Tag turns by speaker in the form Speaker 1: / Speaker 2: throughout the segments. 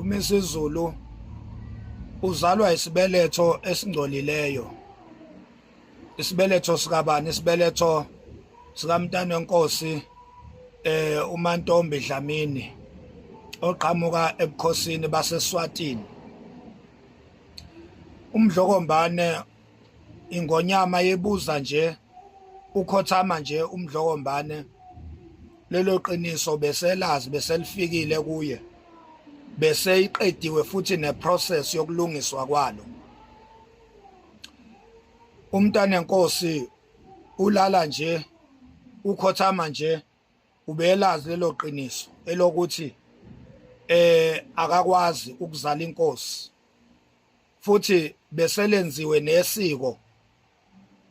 Speaker 1: uMisizulu uzalwa isibeletho esingcolileyo. Isibeletho sikabani? Isibeletho sikaMntane Nkosi uMantombi Dlamini oqhamuka ebukhosini baseSwatini. UMdlokombane ingonyama yebuza nje, ukhothama nje uMdlokombane lelo qiniso beselazi, beselifikile kuye, bese iqediwe futhi neprocess yokulungiswa kwalo. uMntane Nkosi ulala nje, ukhothama nje, ubelazi lelo qiniso elokuthi akakwazi ukuzala inkosi, futhi beselenziwe nesiko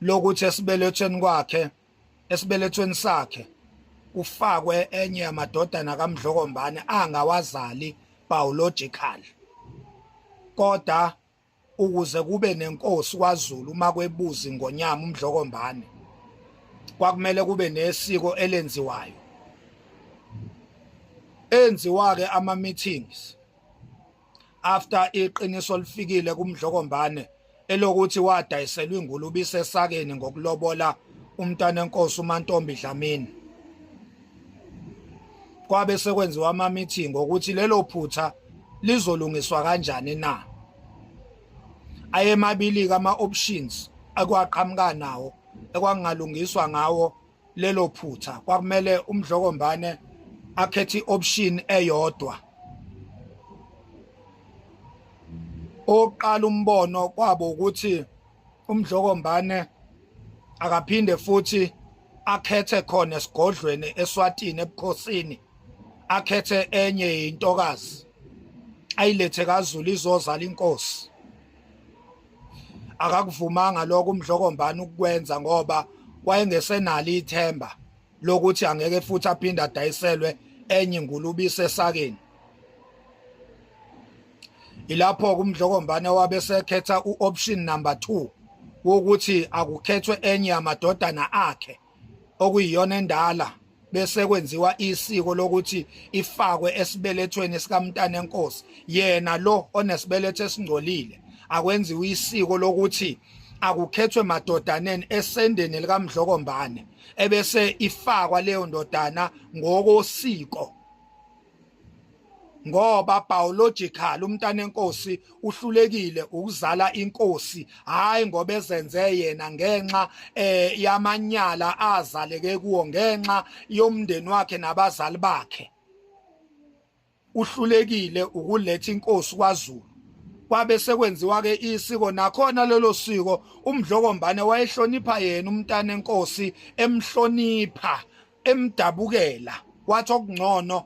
Speaker 1: lokuthi esibelethweni sakhe ufakwe enye yamadodana kaMdlokombane angawazali biological, kodwa ukuze kube nenkosi kwaZulu uma kwebuza ingonyama uMdlokombane kwakumele kube nesiko elenziwayo. Enziwa-ke ama-meetings after iqiniso lifikile kuMdlokombane elokuthi wadayiselwa ingulubisi esakeni ngokulobola uMntane Nkosi uMantombi Dlamini. Kwabe sekwenziwa ama-meeting ukuthi lelo phutha lizolungiswa kanjani na. Ayemabili-ke ama-options ekwaqhamuka nawo ekwangalungiswa ngawo lelo phutha. Kwakumele uMdlokombane akhethe i-option eyodwa. Oqala umbono kwabo ukuthi uMdlokombane akaphinde futhi akhethe khona esigodlweni eSwatini ebukhosini, akhethe enye intokazi ayilethe kaZulu izozala inkosi. Akakuvumanga lokho uMdlokombane ukwenza ngoba wayengesenalo ithemba lokuthi angeke futhi aphinde adayiselwe enye ingulubisi esakeni. Ilapho uMdlokombane wabe sekhetha u-option number 2 wokuthi akukhethwe enye yamadodana akhe okuyiyona endala, bese kwenziwa isiko lokuthi ifakwe esibelethweni sikaMntane Nkosi. Yena lo onesibeletho esingcolile akwenziwa isiko lokuthi akukhethwe madodaneni esendeni likaMdlokombane, ebese ifakwa leyo ndodana ngokosiko, ngoba biological uMntane Nkosi uhlulekile ukuzala inkosi, hayi ngoba ezenze yena ngenxa yamanyala azaleke kuwo, ngenxa yomndeni wakhe nabazali bakhe. Uhlulekile ukuletha inkosi kwaZulu. Kwabe sekwenziwa-ke isiko, nakhona lelo siko uMdlokombane wayehlonipha yena uMntane Nkosi, emhlonipha, emdabukela. Wathi okungcono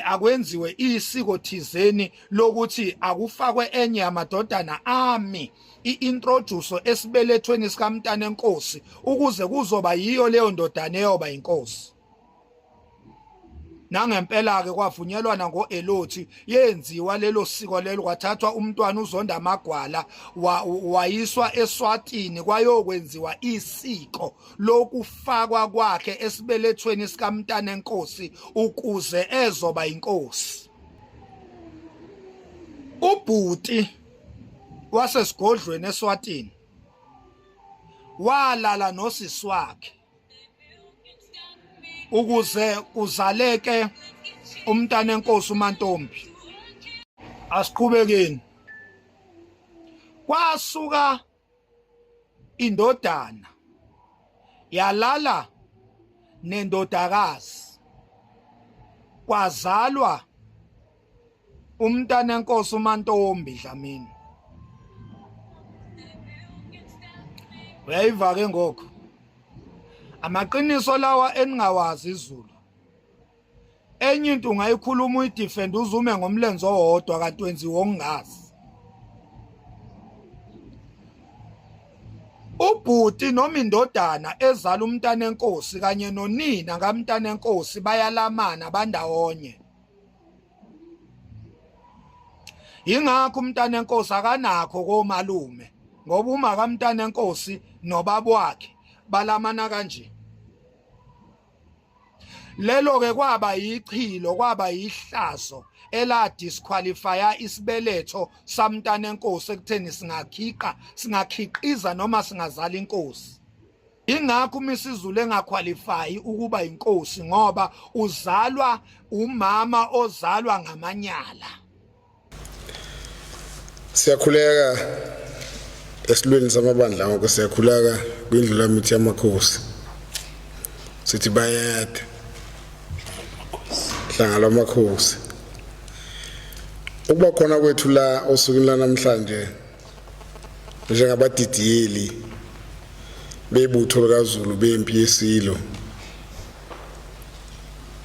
Speaker 1: akwenziwe isiko thizeni lokuthi akufakwe enye yamadodana ami i-introduce esibelethweni sikaMntane Nkosi ukuze kuzoba yiyo leyo ndodana eyoba inkosi. Nangempela-ke kwavunyelwana ngo-Elothi, yenziwa lelo siko lelo, kwathathwa umntwana uZonda Magwala wayiswa eSwatini kwayokwenziwa isiko lokufakwa kwakhe esibelethweni sikaMntane Nkosi ukuze ezoba inkosi. Ubhuti wasesigodlweni eSwatini walala nosisi wakhe ukuze kuzaleke uMntane Nkosi uMantombi. Asiqhubekeni. Kwasuka indodana yalala nendodakazi, kwazalwa uMntane Nkosi uMantombi Dlamini. Uyayiva ke ngokho amaqiniso lawa eningawazi iZulu. Enye into ungayikhuluma uyidefend uzume ngomlenze owodwa kanti wenziwa okungazi. Ubhuti noma indodana ezala uMntane Nkosi kanye nonina kaMntane Nkosi bayalamana bandawonye. Ingakho uMntane Nkosi akanakho komalume, ngoba uma kaMntane Nkosi nobaba wakhe balamana kanje. lelo ke kwaba ichilo kwaba ihlazo ela disqualifya isibeletho samntana enkosi ekutheni singakhiqiza noma singazala inkosi. Ingakho uMisizulu engaqualify ukuba inkosi ngoba uzalwa umama ozalwa ngamanyala.
Speaker 2: Siyakhuleka esilweni samabandla ngoku siyakhuleka kwindlu lamithi yamakhosi. Sithi bayede hlanga lamakhosi. Ukuba khona kwethu la osukwini lanamhlanje njengabadidiyeli bebutho likaZulu bempi yesilo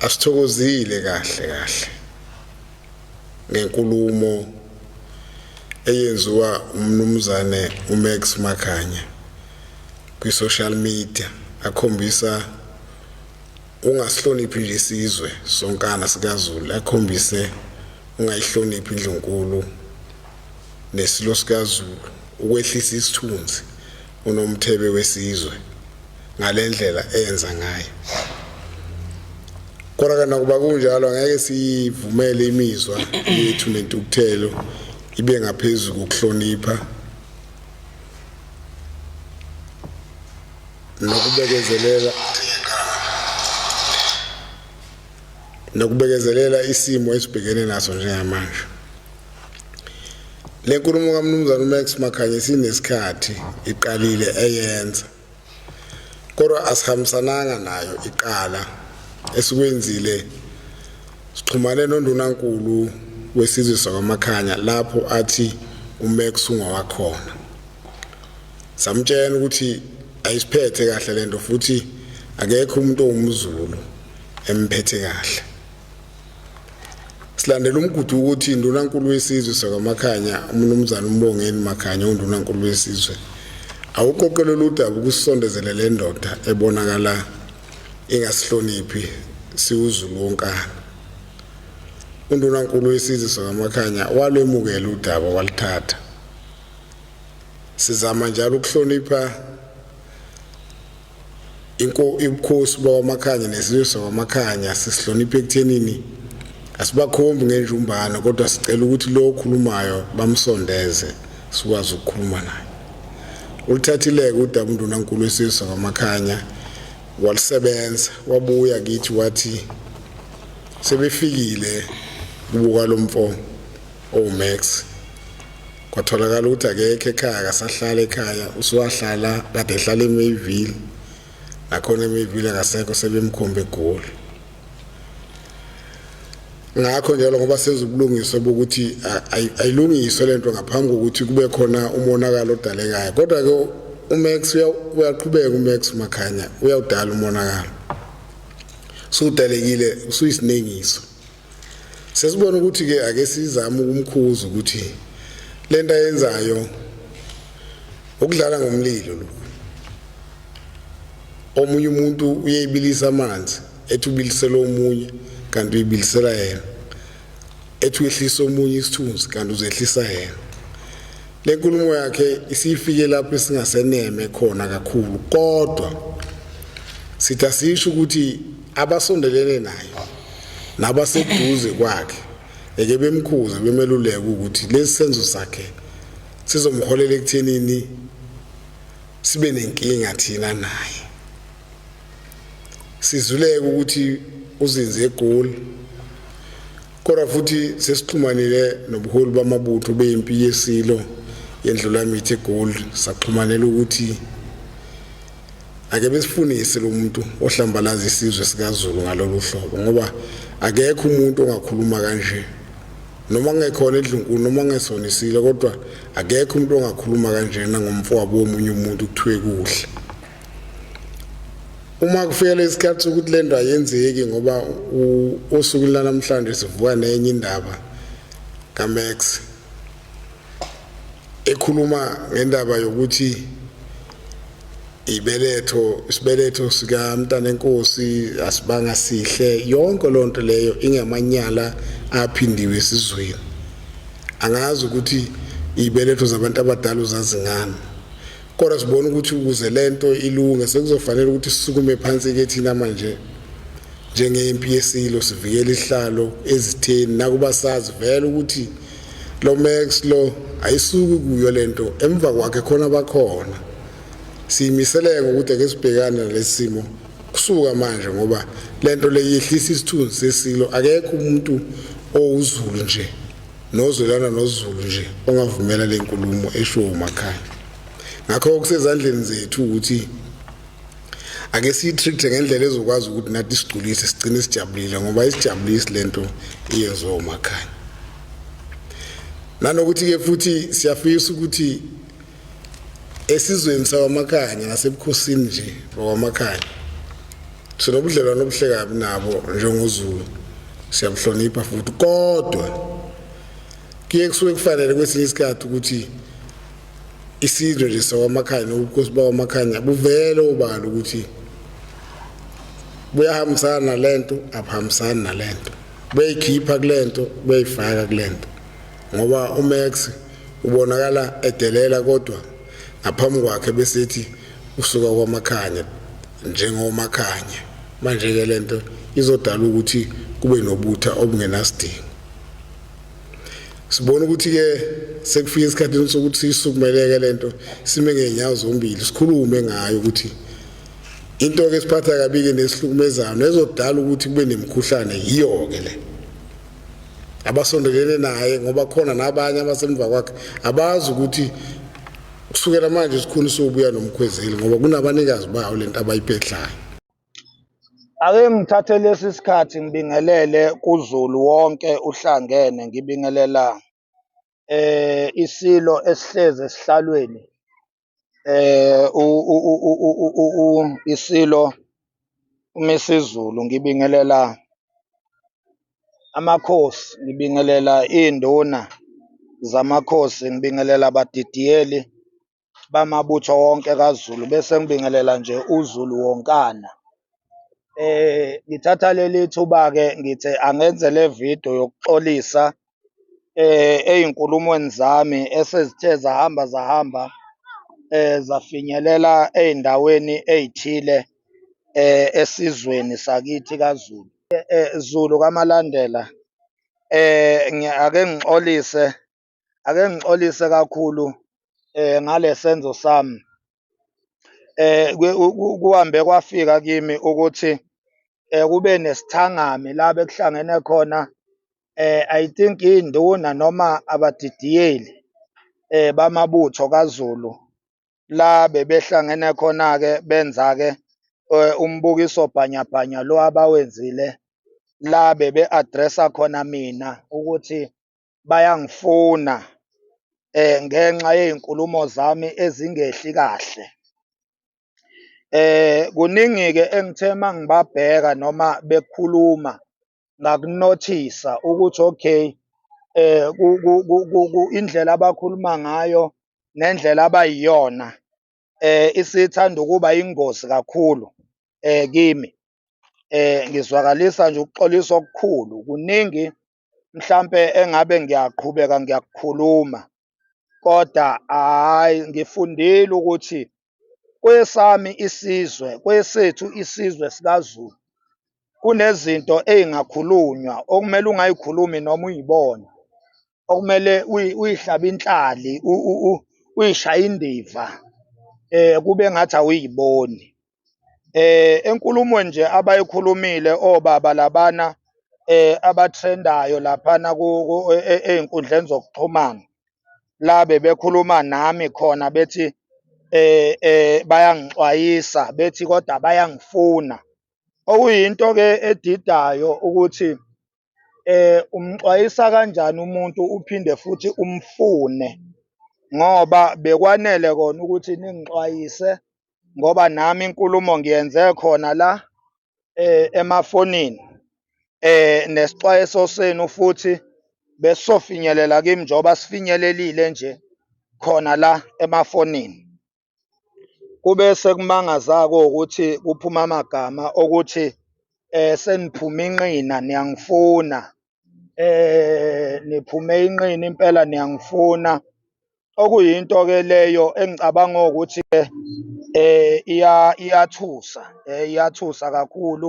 Speaker 2: asithokozile kahle ngenkulumo eyenziwa umnumzane uMax Makhanya kwi social media akhombisa ungasihloniphi nje isizwe sonkana sikaZulu, akhombise ungayihloniphi indlunkulu nesilo sikaZulu, ukwehlisa isithunzi unomthebe wesizwe ngalendlela enza ngayo. Kodwa kana kuba kunjalo ngeke sivumele imizwa yethu nentukuthelo ibe ngaphezulu kokuhlonipha nokubekezelela isimo esibhekene naso njengamanje. Le nkulumo kaMnumzana uMax Makhanya sinesikhathi iqalile eyenza, kodwa asihambisananga nayo iqala esikwenzile. Sixhumane noNdunankulu wesizwe sakwaMakhanya lapho athi uMax ungawakhona. Samtshela ukuthi ayisiphethe kahle lento futhi akekho umuntu ongumZulu emphethe kahle. Silandela umgudu ukuthi Ndunankulu wesizwe sakwaMakhanya uMnumzana uMbongeni Makhanya uNdunankulu wesizwe awuqoqelele udaba ukusondezela le ndoda ebonakala ingasihloniphi siwuZulu wonkana. uNdunankulu wesizwe sakwaMakhanya walwemukela udaba walithatha. Sizama njalo ukuhlonipha inkosi bakwaMakhanya nesizwe sakwaMakhanya, sisihloniphe ekuthenini asibakhombi ngenjumbano, kodwa sicela ukuthi lo okhulumayo bamsondeze sikwazi ukukhuluma naye. Ulithathileke udaba uNdunankulu wesizwe sakwaMakhanya walisebenza, wabuya kithi wathi sebefikile kubuka lo mfo oMax. Kwatholakala ukuthi akekho ekhaya, akasahlala ekhaya, usuwahlala kade ehlala eMayville, nakhona eMayville akasekho sebemkhombe eGoli. Ngakho njalo ngoba senza ubulungiswa bokuthi ayilungiswe lento ngaphambi kokuthi kube khona umonakalo odalekayo, kodwa ke uMax uyaqhubeka. uMax Makhanya uyawudala umonakalo, sudalekile usuyisinengiso. Sesibona ukuthi ke ake sizame ukumkhuza ukuthi lento ayenzayo ukudlala ngomlilo lo. Omunye umuntu uyeyibilisa amanzi ethi ubilisela omunye kanti uyibilisela yena, ethi uyehlisa omunye isithunzi kanti uzehlisa yena. Le nkulumo yakhe isifike lapho esingaseneme khona kakhulu, kodwa sithi asisho ukuthi abasondelene naye nabaseduze kwakhe eke bemkhuze bemeluleka ukuthi lesi senzo sakhe sizomholela ekuthenini sibe nenkinga thina naye. Sizuleke ukuthi uzinze eGoli, kodwa futhi sesixhumanile nobuholi bamabutho bempi yesilo yendlulamithi eGoli, saxhumanela ukuthi ake besifunise lo muntu ohlambalaza isizwe sikaZulu ngalolu hlobo, ngoba akekho umuntu ongakhuluma kanje noma ngekhona endlunkulu noma ngesonisile, kodwa akekho umuntu ongakhuluma kanjena ngomfowabo womunye umuntu kuthiwe kuhle. Uma kufika lesikhathi sokuthi lento ayenzeki ngoba osukwini lanamhlanje sivuka nenye indaba kaMax ekhuluma ngendaba yokuthi isibeletho sika mntana enkosi asibanga sihle, yonke lonto leyo ingamanyala aphindiwe esizweni. Angazi ukuthi ibeletho zabantu abadala uzazingana, kodwa sibona ukuthi ukuze lento ilunge sekuzofanele ukuthi sisukume phansi ke thina manje njengempi yesilo sivikela isihlalo ezitheni nakuba sazi vele ukuthi lo Max lo ayisuki kuyo lento emva kwakhe khona bakhona siyimiseleke ukuthi ake sibhekane nalesimo kusuka manje ngoba lento leyehlisa isithunzi sesilo akekho umuntu owuzulu nje nozwelana nozulu nje ongavumela lenkulumo esho uMakhaya ngakho kusezandleni zethu ukuthi ake siyi-treat ngendlela ezokwazi ukuthi nathi sigculise sigcine sijabulile ngoba isijabulisi lento iyenziwa uMakhaya nanokuthi-ke futhi siyafisa ukuthi esizweni sakwamakhaya nasebukhosini nje bakwaMakhaya sinobudlelwano obuhle kabi nabo njengozulu siyabuhlonipha futhi kodwa kuye kusuke kufanele kwesinye isikhathi ukuthi isizwe nje sakwamakhaya nobukhosi bakwaMakhaya buvele obala ukuthi buyahambisana nalento abuhambisani nalento beyikhipha kulento beyifaka kulento ngoba uMax ubonakala edelela kodwa ngaphambi kwakhe besethi usuka kwaMakhaya njengoMakhaya manje ke lento izodala ukuthi kube nobutha obungenasidingo sibona ukuthi ke sekufika isikhathi sokuthi sisukumeleke lento sime ngeenyawo zombili sikhulume ngayo ukuthi into ke siphatha kabi ke nesihlukumezayo nezodala ukuthi kube nemikhuhlane yiyo ke le abasondelene naye ngoba khona nabanye abasemva kwakhe abazi ukuthi kusukela manje sikhona sobuya nomkhwezeli ngoba kunabanikazi bayo lento abayiphehlayo
Speaker 1: ake ngithathe lesi sikhathi ngibingelele kuZulu wonke uhlangene ngibingelela isilo esihleze esihlalweni isilo uMisizulu ngibingelela amakhosi ngibingelela induna zamakhosi ngibingelela abadidiyeli bamabutho wonke kaZulu bese ngibingelela nje uZulu wonkana ngithatha leli thuba ke ngithi angenze le video yokuxolisa ey'nkulumweni zami esezithe zahamba zafinyelela ey'ndaweni ey'thile esizweni sakithi kaZulu Zulu kaMalandela ake ngixolise kakhulu ngale senzo sami kuhambe kwafika kimi ukuthi kube nesithangami la bekuhlangene khona I think induna noma abadidiyeli bamabutho kaZulu la bebehlangene khona-ke benza-ke umbukiso bhanyabhanya lo abawenzile la bebe-addressa khona mina ukuthi bayangifuna ngenxa yey'nkulumo zami ezingehli kahle kuningi-ke engithe mangibabheka noma bekhuluma ngakunothisa ukuthi okay indlela abakhuluma ngayo nendlela abayiyona isithanda ukuba ingozi kakhulu kimi ngizwakalisa nje ukuxolisa okukhulu kuningi mhlampe engabe ngiyaqhubeka ngiyakukhuluma kodwa hhayi ngifundile ukuthi kwesami isizwe kwesethu isizwe sikaZulu kunezinto ey'ngakhulunywa okumele ungayikhulumi noma uyibone okumele uyihlabe inhlali uyishaye indiva kube ngathi awuyiboni enkulumweni nje abayikhulumile obaba labana abathrendayo laphana ey'nkundleni zokuxhumana la bebekhuluma nami khona bethi bayangixwayisa bethi kodwa bayangifuna okuyinto-ke edidayo ukuthi umxwayisa kanjani umuntu uphinde futhi umfune ngoba bekwanele kona ukuthi ningixwayise ngoba nami inkulumo ngiyenze khona la emafonini nesixwayiso senu futhi besizofinyelela kimi njengoba sifinyelelile nje khona la emafonini kube sekumangaza-ke ukuthi kuphuma amagama okuthi seniphume inqina niyangifuna niphume inqina impela niyangifuna okuyinto-ke leyo engicabanga ukuthi iyathusa iyathusa kakhulu